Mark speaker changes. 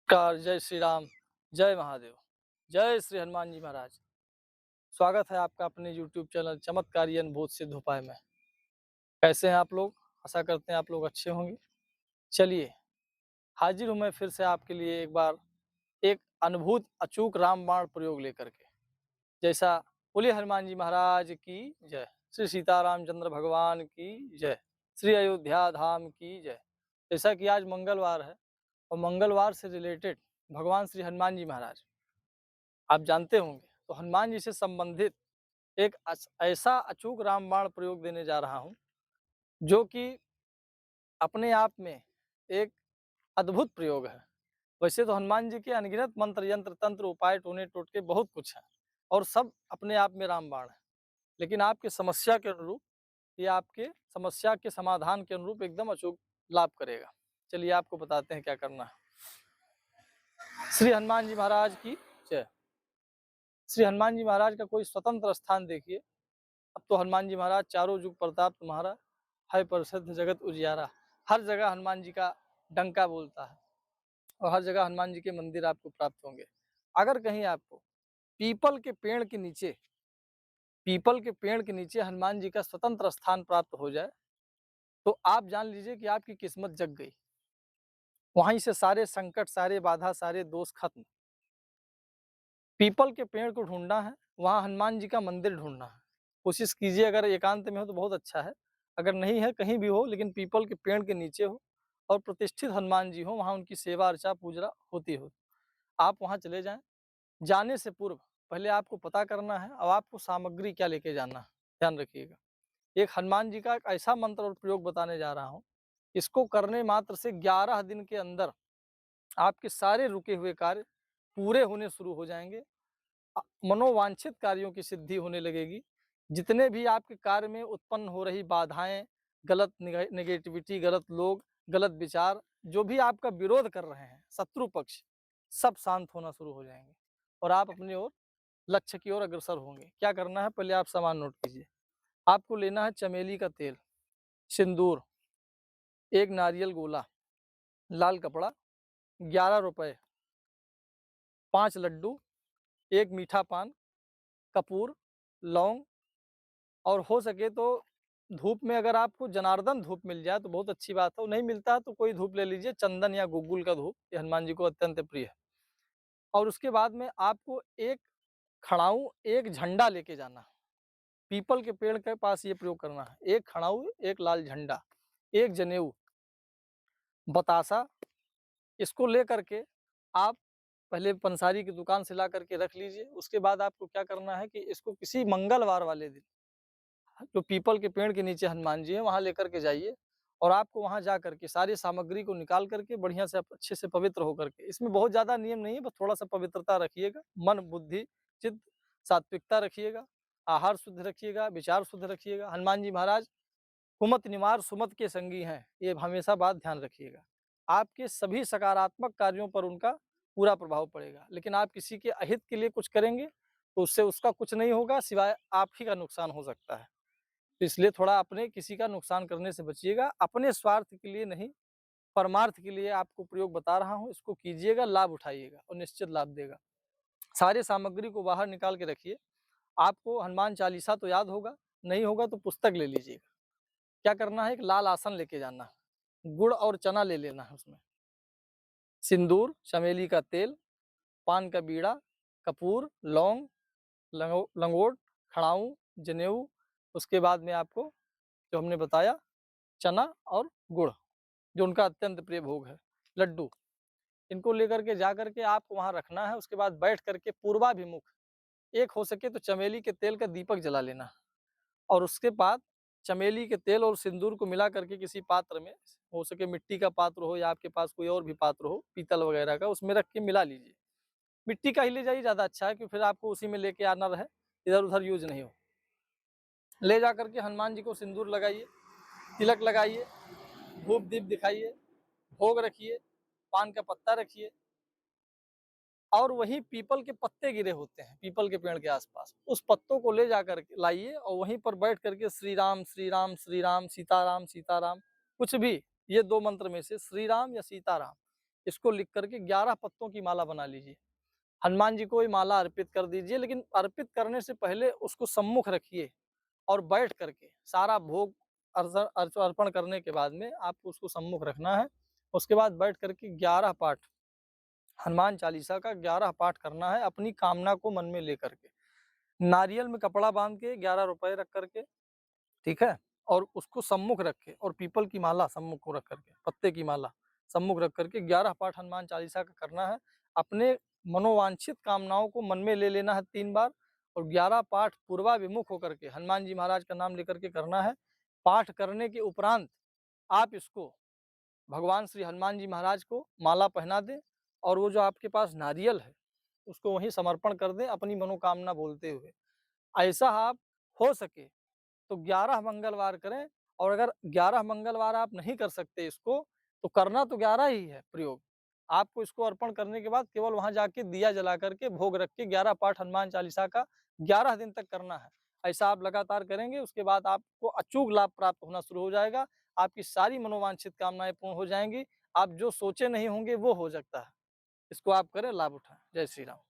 Speaker 1: नमस्कार, जय श्री राम, जय महादेव, जय श्री हनुमान जी महाराज। स्वागत है आपका अपने YouTube चैनल चमत्कारी अनुभूत सिद्ध उपाय में। कैसे हैं आप लोग? आशा करते हैं आप लोग अच्छे होंगे। चलिए, हाजिर हूँ मैं फिर से आपके लिए एक बार एक अद्भुत अचूक रामबाण प्रयोग लेकर के। जैसा बोलिए हनुमान जी महाराज की जय, श्री सीतारामचंद्र भगवान की जय, श्री अयोध्या धाम की जय। जैसा कि आज मंगलवार है और मंगलवार से रिलेटेड भगवान श्री हनुमान जी महाराज आप जानते होंगे, तो हनुमान जी से संबंधित एक ऐसा अचूक रामबाण प्रयोग देने जा रहा हूँ, जो कि अपने आप में एक अद्भुत प्रयोग है। वैसे तो हनुमान जी के अनगिनत मंत्र, यंत्र, तंत्र, उपाय, टोने, टोटके बहुत कुछ हैं और सब अपने आप में रामबाण है। लेकिन आपकी समस्या के अनुरूप, ये आपके समस्या के समाधान के अनुरूप एकदम अचूक लाभ करेगा। चलिए आपको बताते हैं क्या करना है। श्री हनुमान जी महाराज की जय। श्री हनुमान जी महाराज का कोई स्वतंत्र स्थान देखिए। अब तो हनुमान जी महाराज चारों जुग प्रताप तुम्हारा, है प्रसिद्ध जगत उजियारा। हर जगह हनुमान जी का डंका बोलता है और हर जगह हनुमान जी के मंदिर आपको प्राप्त होंगे। अगर कहीं आपको पीपल के पेड़ के नीचे पीपल के पेड़ के नीचे हनुमान जी का स्वतंत्र स्थान प्राप्त हो जाए, तो आप जान लीजिए कि आपकी किस्मत जग गई। वहीं से सारे संकट, सारे बाधा, सारे दोष खत्म। पीपल के पेड़ को ढूंढना है, वहाँ हनुमान जी का मंदिर ढूंढना है। कोशिश कीजिए, अगर एकांत में हो तो बहुत अच्छा है, अगर नहीं है कहीं भी हो, लेकिन पीपल के पेड़ के नीचे हो और प्रतिष्ठित हनुमान जी हो, वहाँ उनकी सेवा अर्चा पूजा होती हो, आप वहाँ चले जाएं। जाने से पूर्व पहले आपको पता करना है अब आपको सामग्री क्या लेके जाना है, ध्यान रखिएगा। एक हनुमान जी का एक ऐसा मंत्र और प्रयोग बताने जा रहा हूँ, इसको करने मात्र से 11 दिन के अंदर आपके सारे रुके हुए कार्य पूरे होने शुरू हो जाएंगे। मनोवांछित कार्यों की सिद्धि होने लगेगी। जितने भी आपके कार्य में उत्पन्न हो रही बाधाएं, गलत नेगेटिविटी, गलत लोग, गलत विचार, जो भी आपका विरोध कर रहे हैं शत्रु पक्ष, सब शांत होना शुरू हो जाएंगे और आप अपनी ओर लक्ष्य की ओर अग्रसर होंगे। क्या करना है, पहले आप सामान नोट कीजिए। आपको लेना है चमेली का तेल, सिंदूर, एक नारियल गोला, लाल कपड़ा, 11 रुपए, 5 लड्डू, एक मीठा पान, कपूर, लौंग, और हो सके तो धूप में अगर आपको जनार्दन धूप मिल जाए तो बहुत अच्छी बात है, नहीं मिलता है तो कोई धूप ले लीजिए, चंदन या गुग्गुल का धूप, ये हनुमान जी को अत्यंत प्रिय है। और उसके बाद में आपको एक खड़ाऊ, एक झंडा लेके जाना है। पीपल के पेड़ के पास ये प्रयोग करना है। एक खड़ाऊ, एक लाल झंडा, एक जनेऊ, बतासा, इसको लेकर के आप पहले पंसारी की दुकान से ला करके रख लीजिए। उसके बाद आपको क्या करना है कि इसको किसी मंगलवार वाले दिन, जो पीपल के पेड़ के नीचे हनुमान जी हैं, वहाँ लेकर के जाइए और आपको वहाँ जा करके सारी सामग्री को निकाल करके बढ़िया से अच्छे से पवित्र होकर के, इसमें बहुत ज़्यादा नियम नहीं है, बस थोड़ा-सा पवित्रता रखिएगा, मन, बुद्धि, चित्त, सात्विकता रखिएगा, आहार शुद्ध रखिएगा, विचार शुद्ध रखिएगा। हनुमान जी महाराज कुमति निवार सुमति के संगी हैं, ये हमेशा बात ध्यान रखिएगा। आपके सभी सकारात्मक कार्यों पर उनका पूरा प्रभाव पड़ेगा, लेकिन आप किसी के अहित के लिए कुछ करेंगे, तो उससे उसका कुछ नहीं होगा, सिवाय आप ही का नुकसान हो सकता है। तो इसलिए थोड़ा अपने किसी का नुकसान करने से बचिएगा। अपने स्वार्थ के लिए नहीं, परमार्थ के लिए आपको प्रयोग बता रहा हूँ, इसको कीजिएगा, लाभ उठाइएगा और निश्चित लाभ देगा। सारे सामग्री को बाहर निकाल के रखिए। आपको हनुमान चालीसा तो याद होगा, नहीं होगा तो पुस्तक ले लीजिएगा। क्या करना है, एक लाल आसन लेके जाना है, गुड़ और चना ले लेना है उसमें, सिंदूर, चमेली का तेल, पान का बीड़ा, कपूर, लौंग, लंगोट, खड़ाऊँ, जनेऊ, उसके बाद में आपको जो हमने बताया चना और गुड़, जो उनका अत्यंत प्रिय भोग है, लड्डू, इनको लेकर के जा करके आपको वहाँ रखना है। उसके बाद बैठ करके पूर्वाभिमुख, एक हो सके तो चमेली के तेल का दीपक जला लेना और उसके बाद चमेली के तेल और सिंदूर को मिला करके किसी पात्र में, हो सके मिट्टी का पात्र हो या आपके पास कोई और भी पात्र हो पीतल वगैरह का, उसमें रख के मिला लीजिए। मिट्टी का ही ले जाइए, ज़्यादा अच्छा है कि फिर आपको उसी में लेके आना रहे, इधर-उधर यूज़ नहीं हो। ले जा करके हनुमान जी को सिंदूर लगाइए, तिलक लगाइए, धूप दीप दिखाइए, भोग रखिए, पान का पत्ता रखिए और वहीं पीपल के पत्ते गिरे होते हैं पीपल के पेड़ के आसपास, उस पत्तों को ले जा करके लाइए और वहीं पर बैठ करके श्री राम श्री राम श्री राम, सीताराम सीताराम, कुछ भी, ये 2 मंत्र में से श्री राम या सीताराम, इसको लिख करके 11 पत्तों की माला बना लीजिए। हनुमान जी को ये माला अर्पित कर दीजिए, लेकिन अर्पित करने से पहले उसको सम्मुख रखिए और बैठ करके सारा भोग अर्पण करने के बाद में आपको उसको सम्मुख रखना है। उसके बाद बैठ करके 11 पाठ हनुमान चालीसा का 11 पाठ करना है अपनी कामना को मन में लेकर के। नारियल में कपड़ा बांध के 11 रुपए रख करके, ठीक है? और उसको सम्मुख रखे और पीपल की माला सम्मुख को रख करके, पत्ते की माला सम्मुख रख करके 11 पाठ हनुमान चालीसा का करना है। अपने मनोवांछित कामनाओं को मन में ले लेना है 3 बार और 11 पाठ पूर्वाभिमुख होकर के हनुमान जी महाराज का नाम लेकर के करना है। पाठ करने के उपरांत आप इसको भगवान श्री हनुमान जी महाराज को माला पहना दें और वो जो आपके पास नारियल है, उसको वहीं समर्पण कर दें अपनी मनोकामना बोलते हुए। ऐसा आप हो सके तो 11 मंगलवार करें और अगर 11 मंगलवार आप नहीं कर सकते इसको, तो करना तो 11 ही है प्रयोग। आपको इसको अर्पण करने के बाद केवल वहाँ जाके दिया जला करके भोग रख के 11 पाठ हनुमान चालीसा का 11 दिन तक करना है। ऐसा आप लगातार करेंगे, उसके बाद आपको अचूक लाभ प्राप्त होना शुरू हो जाएगा। आपकी सारी मनोवांछित कामनाएँ पूर्ण हो जाएँगी। आप जो सोचे नहीं होंगे वो हो सकता है। इसको आप करें, लाभ उठाएँ। जय श्री राम।